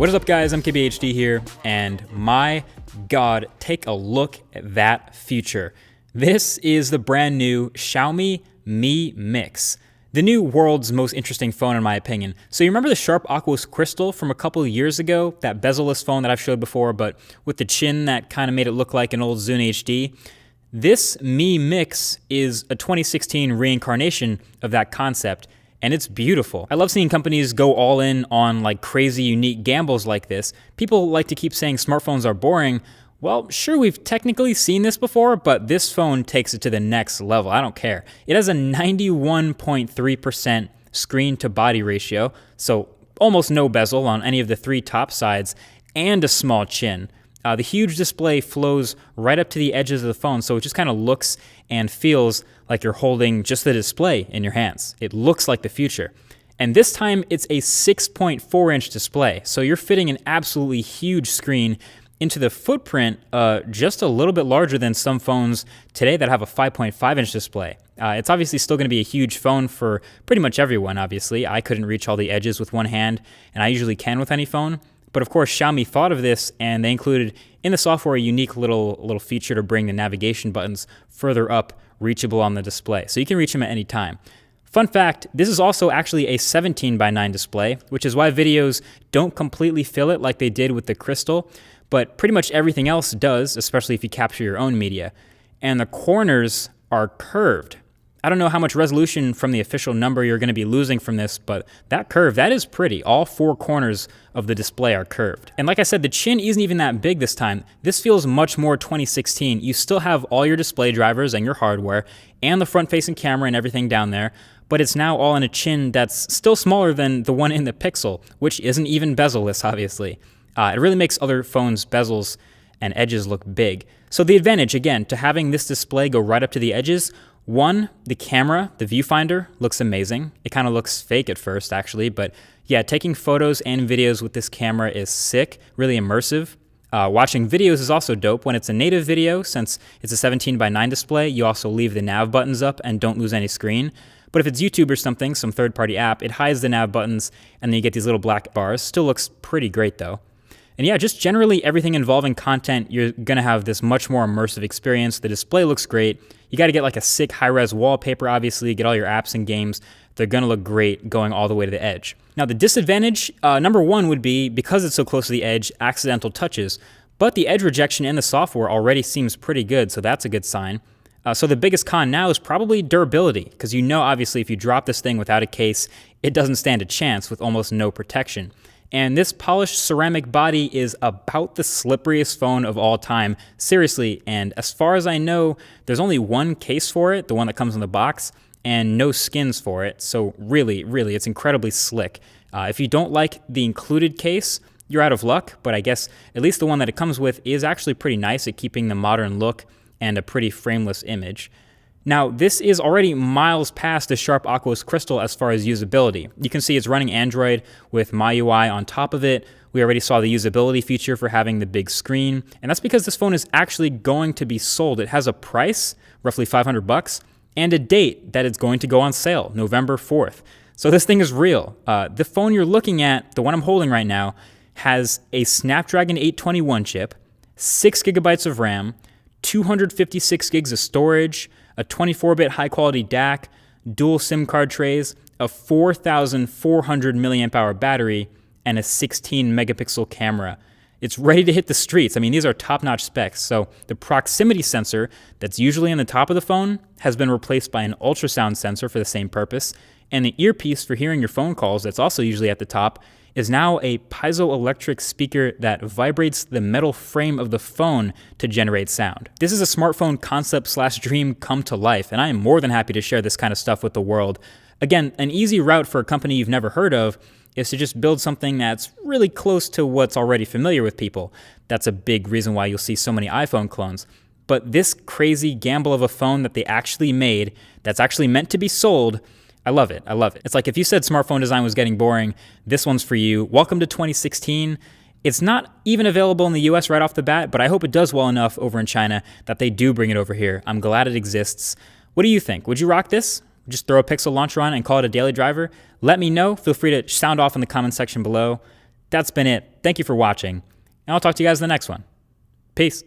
What is up, guys? I'm KBHD here, and my God, take a look at that feature. This is the brand new Xiaomi Mi Mix, the new world's most interesting phone in my opinion. So you remember the sharp aqueous crystal from a couple of years ago, that bezel-less phone that I've showed before, but with the chin that kind of made it look like an old Zune HD? This Mi Mix is a 2016 reincarnation of that concept, and it's beautiful. I love seeing companies go all in on like crazy unique gambles like this. People like to keep saying smartphones are boring. Well, sure, we've technically seen this before, but this phone takes it to the next level. I don't care. It has a 91.3% screen to body ratio, so almost no bezel on any of the three top sides, and a small chin. The huge display flows right up to the edges of the phone, so it just kind of looks and feels like you're holding just the display in your hands. It looks like the future. And this time, it's a 6.4-inch display, so you're fitting an absolutely huge screen into the footprint just a little bit larger than some phones today that have a 5.5-inch display. It's obviously still going to be a huge phone for pretty much everyone, obviously. I couldn't reach all the edges with one hand, and I usually can with any phone. But of course, Xiaomi thought of this, and they included in the software a unique little feature to bring the navigation buttons further up, reachable on the display. So you can reach them at any time. Fun fact, this is also actually a 17:9 display, which is why videos don't completely fill it like they did with the Crystal, but pretty much everything else does, especially if you capture your own media. And the corners are curved. I don't know how much resolution from the official number you're going to be losing from this, but that curve, that is pretty. All four corners of the display are curved. And like I said, the chin isn't even that big this time. This feels much more 2016. You still have all your display drivers and your hardware and the front-facing camera and everything down there, but it's now all in a chin that's still smaller than the one in the Pixel, which isn't even bezel-less, obviously. It really makes other phones' bezels and edges look big. So the advantage, again, to having this display go right up to the edges, one, the camera, the viewfinder, looks amazing. It kind of looks fake at first, actually, but yeah, taking photos and videos with this camera is sick, really immersive. Watching videos is also dope when it's a native video. Since it's a 17:9 display, you also leave the nav buttons up and don't lose any screen. But if it's YouTube or something, some third-party app, it hides the nav buttons and then you get these little black bars. Still looks pretty great though. And yeah, just generally everything involving content, you're going to have this much more immersive experience. The display looks great. You got to get like a sick high-res wallpaper, obviously, get all your apps and games. They're going to look great going all the way to the edge. Now, the disadvantage, number one, would be, because it's so close to the edge, accidental touches. But the edge rejection in the software already seems pretty good, so that's a good sign. So the biggest con now is probably durability, because you know, obviously, if you drop this thing without a case, it doesn't stand a chance with almost no protection. And this polished ceramic body is about the slipperiest phone of all time. Seriously, and as far as I know, there's only one case for it, the one that comes in the box, and no skins for it. So really, it's incredibly slick. If you don't like the included case, you're out of luck, but I guess at least the one that it comes with is actually pretty nice at keeping the modern look and a pretty frameless image. Now, this is already miles past the sharp aqueous crystal as far as usability. You can see it's running Android with MyUI on top of it. We already saw the usability feature for having the big screen, and that's because this phone is actually going to be sold. It has a price, roughly $500, and a date that it's going to go on sale, November 4th. So this thing is real. The phone you're looking at, the one I'm holding right now, has a Snapdragon 821 chip, 6 gigabytes of RAM, 256 gigs of storage, a 24-bit high-quality DAC, dual SIM card trays, a 4,400 milliamp hour battery, and a 16-megapixel camera. It's ready to hit the streets. I mean, these are top-notch specs. So the proximity sensor that's usually on the top of the phone has been replaced by an ultrasound sensor for the same purpose, and the earpiece for hearing your phone calls that's also usually at the top is now a piezoelectric speaker that vibrates the metal frame of the phone to generate sound. This is a smartphone concept/dream come to life, and I am more than happy to share this kind of stuff with the world. Again, an easy route for a company you've never heard of is to just build something that's really close to what's already familiar with people. That's a big reason why you'll see so many iPhone clones. But this crazy gamble of a phone that they actually made, that's actually meant to be sold, I love it. It's like if you said smartphone design was getting boring, this one's for you. Welcome to 2016. It's not even available in the US right off the bat, but I hope it does well enough over in China that they do bring it over here. I'm glad it exists. What do you think? Would you rock this? Just throw a Pixel launcher on and call it a daily driver? Let me know. Feel free to sound off in the comment section below. that's been it. Thank you for watching, and I'll talk to you guys in the next one. Peace.